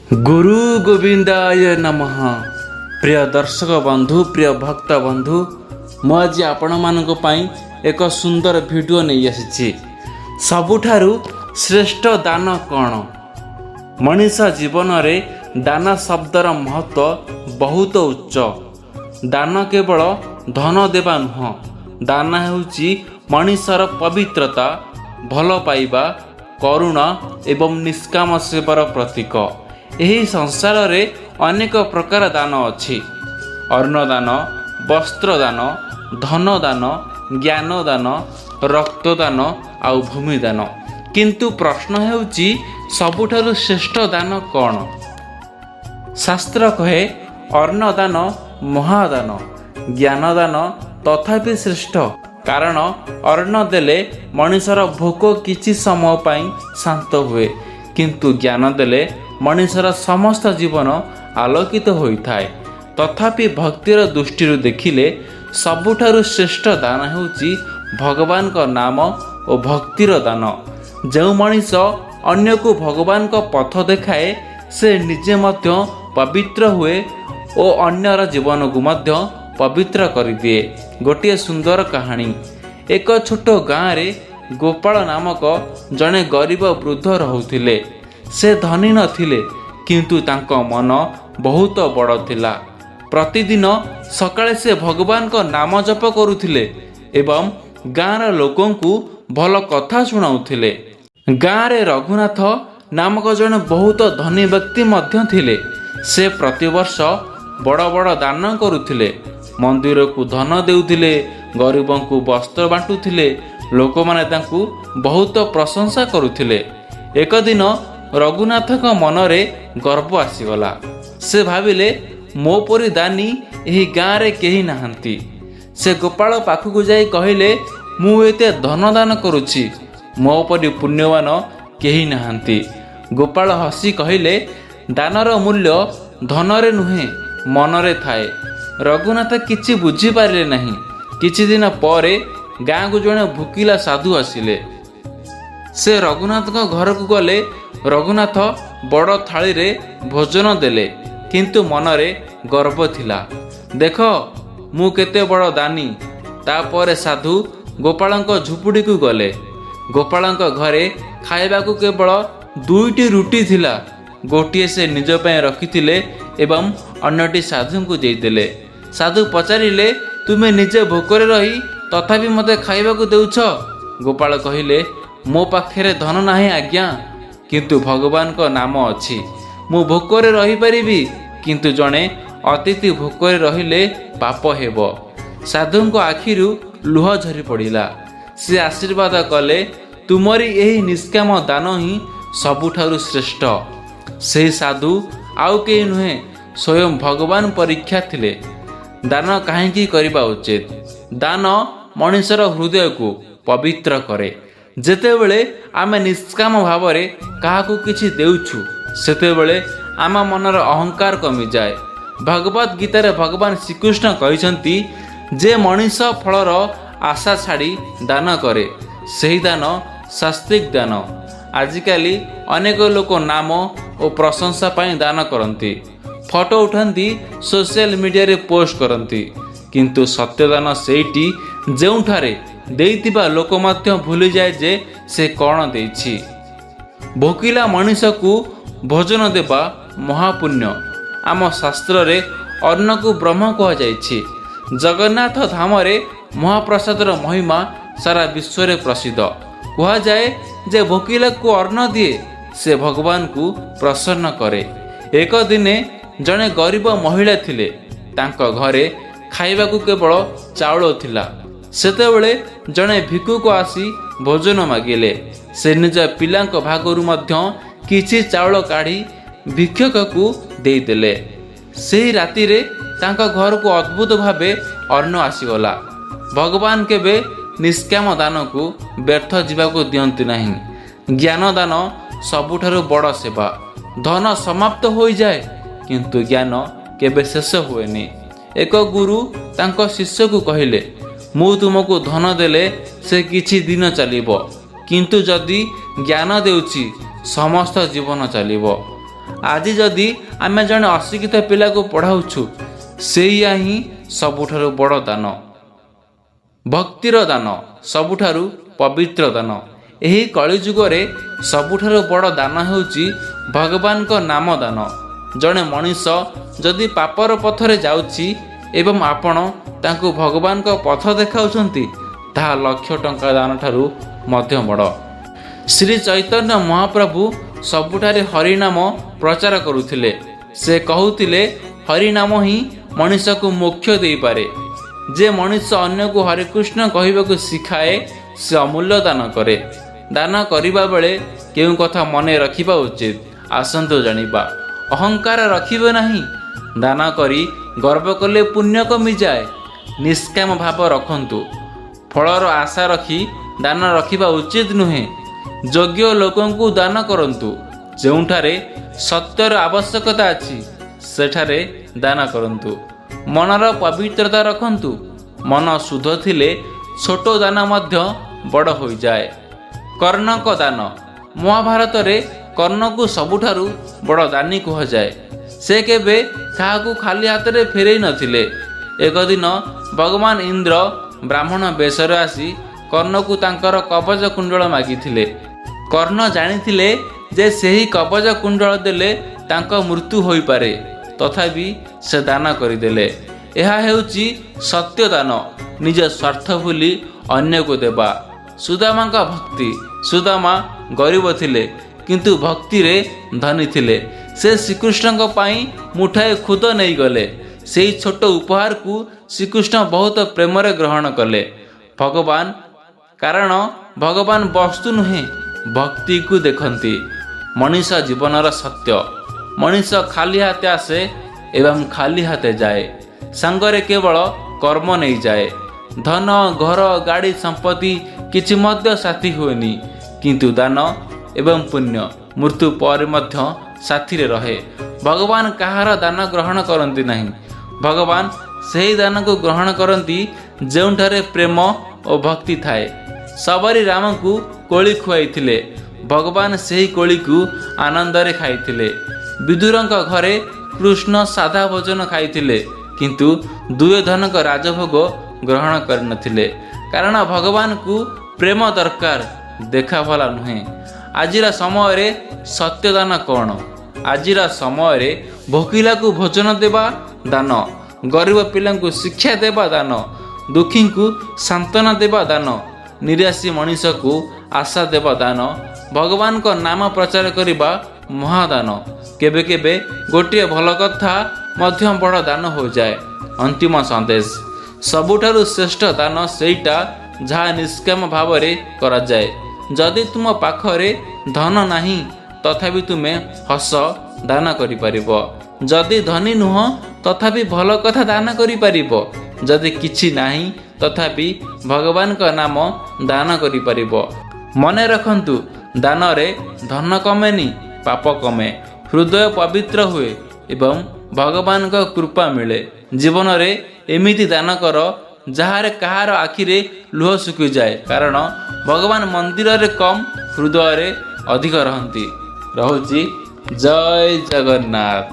गुरु गोविंदाय नमः। प्रिय दर्शक बंधु, प्रिय भक्त बंधु, ମୁଁ ଆଜି ଆପଣମାନଙ୍କ ପାଇଁ ଏକ ସୁନ୍ଦର ଭିଡ଼ିଓ ନେଇ ଆସିଛି। ସବୁଠାରୁ ଶ୍ରେଷ୍ଠ ଦାନ କ'ଣ? ମଣିଷ ଜୀବନରେ ଦାନ ଶବ୍ଦର ମହତ୍ତ୍ୱ ବହୁତ ଉଚ୍ଚ। ଦାନ କେବଳ ଧନ ଦେବା ନୁହଁ, ଦାନ ହେଉଛି ମଣିଷର ପବିତ୍ରତା, ଭଲ ପାଇବା, କରୁଣା ଏବଂ ନିଷ୍କାମ ସେବାର ପ୍ରତୀକ। ଏହି ସଂସାରରେ ଅନେକ ପ୍ରକାର ଦାନ ଅଛି। ଅନ୍ନଦାନ, ବସ୍ତ୍ରଦାନ, ଧନଦାନ, ଜ୍ଞାନଦାନ, ରକ୍ତଦାନ ଆଉ ଭୂମିଦାନ। କିନ୍ତୁ ପ୍ରଶ୍ନ ହେଉଛି, ସବୁଠାରୁ ଶ୍ରେଷ୍ଠ ଦାନ କ'ଣ? ଶାସ୍ତ୍ର କହେ ଅନ୍ନଦାନ ମହାଦାନ, ଜ୍ଞାନଦାନ ତଥାପି ଶ୍ରେଷ୍ଠ। କାରଣ ଅନ୍ନ ଦେଲେ ମଣିଷର ଭୋକ କିଛି ସମୟ ପାଇଁ ଶାନ୍ତ ହୁଏ, କିନ୍ତୁ ଜ୍ଞାନ ଦେଲେ ମଣିଷର ସମସ୍ତ ଜୀବନ ଆଲୋକିତ ହୋଇଥାଏ। ତଥାପି ଭକ୍ତିର ଦୃଷ୍ଟିରୁ ଦେଖିଲେ ସବୁଠାରୁ ଶ୍ରେଷ୍ଠ ଦାନ ହେଉଛି ଭଗବାନଙ୍କ ନାମ ଓ ଭକ୍ତିର ଦାନ। ଯେଉଁ ମଣିଷ ଅନ୍ୟକୁ ଭଗବାନଙ୍କ ପଥ ଦେଖାଏ, ସେ ନିଜେ ମଧ୍ୟ ପବିତ୍ର ହୁଏ ଓ ଅନ୍ୟର ଜୀବନକୁ ମଧ୍ୟ ପବିତ୍ର କରିଦିଏ। ଗୋଟିଏ ସୁନ୍ଦର କାହାଣୀ। ଏକ ଛୋଟ ଗାଁରେ ଗୋପାଳ ନାମକ ଜଣେ ଗରିବ ବୃଦ୍ଧ ରହୁଥିଲେ। ସେ ଧନୀ ନଥିଲେ, କିନ୍ତୁ ତାଙ୍କ ମନ ବହୁତ ବଡ଼ ଥିଲା। ପ୍ରତିଦିନ ସକାଳେ ସେ ଭଗବାନଙ୍କ ନାମ ଜପ କରୁଥିଲେ ଏବଂ ଗାଁର ଲୋକଙ୍କୁ ଭଲ କଥା ଶୁଣାଉଥିଲେ। ଗାଁରେ ରଘୁନାଥ ନାମକ ଜଣେ ବହୁତ ଧନୀ ବ୍ୟକ୍ତି ମଧ୍ୟ ଥିଲେ। ସେ ପ୍ରତିବର୍ଷ ବଡ଼ ବଡ଼ ଦାନ କରୁଥିଲେ, ମନ୍ଦିରକୁ ଧନ ଦେଉଥିଲେ, ଗରିବଙ୍କୁ ବସ୍ତ୍ର ବାଣ୍ଟୁଥିଲେ। ଲୋକମାନେ ତାଙ୍କୁ ବହୁତ ପ୍ରଶଂସା କରୁଥିଲେ। ଏକ ଦିନ ରଘୁନାଥଙ୍କ ମନରେ ଗର୍ବ ଆସିଗଲା। ସେ ଭାବିଲେ, ମୋ ପରି ଦାନୀ ଏହି ଗାଁରେ କେହି ନାହାନ୍ତି। ସେ ଗୋପାଳ ପାଖକୁ ଯାଇ କହିଲେ, ମୁଁ ଏତେ ଧନ ଦାନ କରୁଛି, ମୋ ପରି ପୁଣ୍ୟବାନ କେହି ନାହାନ୍ତି। ଗୋପାଳ ହସି କହିଲେ, ଦାନର ମୂଲ୍ୟ ଧନରେ ନୁହେଁ, ମନରେ ଥାଏ। ରଘୁନାଥ କିଛି ବୁଝିପାରିଲେ ନାହିଁ। କିଛି ଦିନ ପରେ ଗାଁକୁ ଜଣେ ଭୋକିଲା ସାଧୁ ଆସିଲେ। ସେ ରଘୁନାଥଙ୍କ ଘରକୁ ଗଲେ। ରଘୁନାଥ ବଡ଼ ଥାଳିରେ ଭୋଜନ ଦେଲେ, କିନ୍ତୁ ମନରେ ଗର୍ବ ଥିଲା। ଦେଖ, ମୁଁ କେତେ ବଡ଼ ଦାନୀ। ତାପରେ ସାଧୁ ଗୋପାଳଙ୍କ ଝୁପୁଡ଼ିକୁ ଗଲେ। ଗୋପାଳଙ୍କ ଘରେ ଖାଇବାକୁ କେବଳ 2ଟି ରୁଟି ଥିଲା। ଗୋଟିଏ ସେ ନିଜ ପାଇଁ ରଖିଥିଲେ ଏବଂ ଅନ୍ୟଟି ସାଧୁଙ୍କୁ ଦେଇଦେଲେ। ସାଧୁ ପଚାରିଲେ, ତୁମେ ନିଜେ ଭୋକରେ ରହି ତଥାପି ମୋତେ ଖାଇବାକୁ ଦେଉଛ? ଗୋପାଳ କହିଲେ, ମୋ ପାଖରେ ଧନ ନାହିଁ ଆଜ୍ଞା, କିନ୍ତୁ ଭଗବାନଙ୍କ ନାମ ଅଛି। ମୁଁ ଭୋକରେ ରହିପାରିବି, କିନ୍ତୁ ଜଣେ ଅତିଥି ଭୋକରେ ରହିଲେ ପାପ ହେବ। ସାଧୁଙ୍କ ଆଖିରୁ ଲୁହ ଝରି ପଡ଼ିଲା। ସେ ଆଶୀର୍ବାଦ କଲେ, ତୁମରି ଏହି ନିଷ୍କାମ ଦାନ ହିଁ ସବୁଠାରୁ ଶ୍ରେଷ୍ଠ। ସେହି ସାଧୁ ଆଉ କେହି ନୁହେଁ, ସ୍ୱୟଂ ଭଗବାନ ପରୀକ୍ଷା ଥିଲେ। ଦାନ କାହିଁକି କରିବା ଉଚିତ? ଦାନ ମଣିଷର ହୃଦୟକୁ ପବିତ୍ର କରେ। ଯେତେବେଳେ ଆମେ ନିଷ୍କାମ ଭାବରେ କାହାକୁ କିଛି ଦେଉଛୁ, ସେତେବେଳେ ଆମ ମନର ଅହଙ୍କାର କମିଯାଏ। ଭଗବତ ଗୀତାରେ ଭଗବାନ ଶ୍ରୀକୃଷ୍ଣ କହିଛନ୍ତି, ଯେ ମଣିଷ ଫଳର ଆଶା ଛାଡ଼ି ଦାନ କରେ, ସେହି ଦାନ ଶାସ୍ତ୍ରିକ ଦାନ। ଆଜିକାଲି ଅନେକ ଲୋକ ନାମ ଓ ପ୍ରଶଂସା ପାଇଁ ଦାନ କରନ୍ତି, ଫଟୋ ଉଠାନ୍ତି, ସୋସିଆଲ ମିଡ଼ିଆରେ ପୋଷ୍ଟ କରନ୍ତି। କିନ୍ତୁ ସତ୍ୟଦାନ ସେଇଠି ଯେଉଁଠାରେ ଦେଇଥିବା ଲୋକ ମଧ୍ୟ ଭୁଲିଯାଏ ଯେ ସେ କ'ଣ ଦେଇଛି। ଭୋକିଲା ମଣିଷକୁ ଭୋଜନ ଦେବା ମହାପୁଣ୍ୟ। ଆମ ଶାସ୍ତ୍ରରେ ଅନ୍ନକୁ ବ୍ରହ୍ମ କୁହାଯାଇଛି। ଜଗନ୍ନାଥ ଧାମରେ ମହାପ୍ରସାଦର ମହିମା ସାରା ବିଶ୍ୱରେ ପ୍ରସିଦ୍ଧ। କୁହାଯାଏ ଯେ ଭୋକିଲାକୁ ଅନ୍ନ ଦିଏ, ସେ ଭଗବାନଙ୍କୁ ପ୍ରସନ୍ନ କରେ। ଏକ ଦିନେ ଜଣେ ଗରିବ ମହିଳା ଥିଲେ। ତାଙ୍କ ଘରେ ଖାଇବାକୁ କେବଳ ଚାଉଳ ଥିଲା। ସେତେବେଳେ ଜଣେ ଭିକ୍ଷୁକ ଆସି ଭୋଜନ ମାଗିଲେ। ସେ ନିଜ ପିଲାଙ୍କ ଭାଗରୁ ମଧ୍ୟ କିଛି ଚାଉଳ କାଢ଼ି ଭିକ୍ଷୁକକୁ ଦେଇଦେଲେ। ସେହି ରାତିରେ ତାଙ୍କ ଘରକୁ ଅଦ୍ଭୁତ ଭାବେ ଅନ୍ନ ଆସିଗଲା। ଭଗବାନ କେବେ ନିଷ୍କାମ ଦାନକୁ ବ୍ୟର୍ଥ ଯିବାକୁ ଦିଅନ୍ତି ନାହିଁ। ଜ୍ଞାନ ଦାନ ସବୁଠାରୁ ବଡ଼ ସେବା। ଧନ ସମାପ୍ତ ହୋଇଯାଏ, କିନ୍ତୁ ଜ୍ଞାନ କେବେ ଶେଷ ହୁଏନି। ଏକ ଗୁରୁ ତାଙ୍କ ଶିଷ୍ୟକୁ କହିଲେ, ମୁଁ ତୁମକୁ ଧନ ଦେଲେ ସେ କିଛି ଦିନ ଚାଲିବ, କିନ୍ତୁ ଯଦି ଜ୍ଞାନ ଦେଉଛି ସମସ୍ତ ଜୀବନ ଚାଲିବ। ଆଜି ଯଦି ଆମେ ଜଣେ ଅଶିକ୍ଷିତ ପିଲାକୁ ପଢ଼ାଉଛୁ, ସେଇଆ ହିଁ ସବୁଠାରୁ ବଡ଼ ଦାନ। ଭକ୍ତିର ଦାନ ସବୁଠାରୁ ପବିତ୍ର ଦାନ। ଏହି କଳିଯୁଗରେ ସବୁଠାରୁ ବଡ଼ ଦାନ ହେଉଛି ଭଗବାନଙ୍କ ନାମ ଦାନ। ଜଣେ ମଣିଷ ଯଦି ପାପର ପଥରେ ଯାଉଛି ଏବଂ ଆପଣ ତାଙ୍କୁ ଭଗବାନଙ୍କ ପଥ ଦେଖାଉଛନ୍ତି, ତାହା ଲକ୍ଷ ଟଙ୍କା ଦାନ ଠାରୁ ମଧ୍ୟ ବଡ଼। ଶ୍ରୀ ଚୈତନ୍ୟ ମହାପ୍ରଭୁ ସବୁଠାରେ ହରିନାମ ପ୍ରଚାର କରୁଥିଲେ। ସେ କହୁଥିଲେ, ହରିନାମ ହିଁ ମଣିଷକୁ ମୋକ୍ଷ ଦେଇପାରେ। ଯେ ମଣିଷ ଅନ୍ୟକୁ ହରେକୃଷ୍ଣ କହିବାକୁ ଶିଖାଏ, ସେ ଅମୂଲ୍ୟ ଦାନ କରେ। ଦାନ କରିବା ବେଳେ କେଉଁ କଥା ମନେ ରଖିବା ଉଚିତ, ଆସନ୍ତୁ ଜାଣିବା। ଅହଙ୍କାର ରଖିବେ ନାହିଁ। ଦାନ କରି ଗର୍ବ କଲେ ପୁଣ୍ୟ କମିଯାଏ। ନିଷ୍କାମ ଭାବ ରଖନ୍ତୁ। ଫଳର ଆଶା ରଖି ଦାନ ରଖିବା ଉଚିତ ନୁହେଁ। ଯୋଗ୍ୟ ଲୋକଙ୍କୁ ଦାନ କରନ୍ତୁ। ଯେଉଁଠାରେ ସତ୍ୟର ଆବଶ୍ୟକତା ଅଛି, ସେଠାରେ ଦାନ କରନ୍ତୁ। ମନର ପବିତ୍ରତା ରଖନ୍ତୁ। ମନ ଶୁଦ୍ଧ ଥିଲେ ଛୋଟ ଦାନ ମଧ୍ୟ ବଡ଼ ହୋଇଯାଏ। କର୍ଣ୍ଣଙ୍କ ଦାନ। ମହାଭାରତରେ କର୍ଣ୍ଣକୁ ସବୁଠାରୁ ବଡ଼ ଦାନୀ କୁହାଯାଏ। ସେ କେବେ କାହାକୁ ଖାଲି ହାତରେ ଫେରେଇ ନଥିଲେ। ଏକ ଦିନ ଭଗବାନ ଇନ୍ଦ୍ର ବ୍ରାହ୍ମଣ ବେଶରେ ଆସି କର୍ଣ୍ଣକୁ ତାଙ୍କର କବଚ କୁଣ୍ଡଳ ମାଗିଥିଲେ। କର୍ଣ୍ଣ ଜାଣିଥିଲେ ଯେ ସେହି କବଚ କୁଣ୍ଡଳ ଦେଲେ ତାଙ୍କ ମୃତ୍ୟୁ ହୋଇପାରେ, ତଥାପି ସେ ଦାନ କରିଦେଲେ। ଏହା ହେଉଛି ସତ୍ୟ ଦାନ। ନିଜ ସ୍ୱାର୍ଥ ଭୁଲି ଅନ୍ୟକୁ ଦେବା। ସୁଦାମାଙ୍କ ଭକ୍ତି। ସୁଦାମା ଗରିବ ଥିଲେ, କିନ୍ତୁ ଭକ୍ତିରେ ଧନୀ ଥିଲେ। ସେ ଶ୍ରୀକୃଷ୍ଣଙ୍କ ପାଇଁ ମୁଠାଏ ଖୁଦ ନେଇଗଲେ। ସେହି ଛୋଟ ଉପହାରକୁ ଶ୍ରୀକୃଷ୍ଣ ବହୁତ ପ୍ରେମରେ ଗ୍ରହଣ କଲେ। କାରଣ ଭଗବାନ ବସ୍ତୁ ନୁହେଁ, ଭକ୍ତିକୁ ଦେଖନ୍ତି। ମଣିଷ ଜୀବନର ସତ୍ୟ। ମଣିଷ ଖାଲି ହାତେ ଆସେ ଏବଂ ଖାଲି ହାତେ ଯାଏ। ସାଙ୍ଗରେ କେବଳ କର୍ମ ନେଇଯାଏ। ଧନ, ଘର, ଗାଡ଼ି, ସମ୍ପତ୍ତି କିଛି ମଧ୍ୟ ସାଥୀ ହୁଏନି, କିନ୍ତୁ ଦାନ ଏବଂ ପୁଣ୍ୟ ମୃତ୍ୟୁ ପରେ ମଧ୍ୟ ସାଥିରେ ରହେ। ଭଗବାନ କାହାର ଦାନ ଗ୍ରହଣ କରନ୍ତି ନାହିଁ। ଭଗବାନ ସେହି ଦାନକୁ ଗ୍ରହଣ କରନ୍ତି ଯେଉଁଠାରେ ପ୍ରେମ ଓ ଭକ୍ତି ଥାଏ। ସବରୀ ରାମକୁ କୋଳି ଖୁଆଇଥିଲେ। ଭଗବାନ ସେହି କୋଳିକୁ ଆନନ୍ଦରେ ଖାଇଥିଲେ। ବିଦୁରଙ୍କ ଘରେ କୃଷ୍ଣ ସାଧା ଭୋଜନ ଖାଇଥିଲେ, କିନ୍ତୁ ଦୁର୍ଯ୍ୟୋଧନଙ୍କ ରାଜଭୋଗ ଗ୍ରହଣ କରିନଥିଲେ। କାରଣ ଭଗବାନଙ୍କୁ ପ୍ରେମ ଦରକାର, ଦେଖା ଭଲ ନୁହେଁ। ଆଜିର ସମୟରେ ସତ୍ୟଦାନ କ'ଣ? ଆଜିର ସମୟରେ ଭୋକିଲାକୁ ଭୋଜନ ଦେବା ଦାନ, ଗରିବ ପିଲାଙ୍କୁ ଶିକ୍ଷା ଦେବା ଦାନ, ଦୁଃଖୀଙ୍କୁ ସାନ୍ତ୍ୱନା ଦେବା ଦାନ, ନିରାଶୀ ମଣିଷକୁ ଆଶା ଦେବା ଦାନ, ଭଗବାନଙ୍କ ନାମ ପ୍ରଚାର କରିବା ମହାଦାନ। କେବେ କେବେ ଗୋଟିଏ ଭଲ କଥା ମଧ୍ୟ ବଡ଼ ଦାନ ହୋଇଯାଏ। ଅନ୍ତିମ ସନ୍ଦେଶ। ସବୁଠାରୁ ଶ୍ରେଷ୍ଠ ଦାନ ସେଇଟା ଯାହା ନିଷ୍କାମ ଭାବରେ କରାଯାଏ। ଯଦି ତୁମ ପାଖରେ ଧନ ନାହିଁ, ତଥାପି ତୁମେ ହସ ଦାନ କରିପାରିବ। ଯଦି ଧନୀ ନୁହଁ, ତଥାପି ଭଲ କଥା ଦାନ କରିପାରିବ। ଯଦି କିଛି ନାହିଁ, ତଥାପି ଭଗବାନଙ୍କ ନାମ ଦାନ କରିପାରିବ। ମନେ ରଖନ୍ତୁ, ଦାନରେ ଧନ କମେନି, ପାପ କମେ, ହୃଦୟ ପବିତ୍ର ହୁଏ ଏବଂ ଭଗବାନଙ୍କ କୃପା ମିଳେ। ଜୀବନରେ ଏମିତି ଦାନ କର ଯାହାର କାହାର ଆଖିରେ ଲୁହ ଶୁଖିଯାଏ, କାରଣ ଭଗବାନ ମନ୍ଦିରରେ କମ୍, ହୃଦୟରେ ଅଧିକ ରହନ୍ତି। ରହୁଛି। ଜୟ ଜଗନ୍ନାଥ।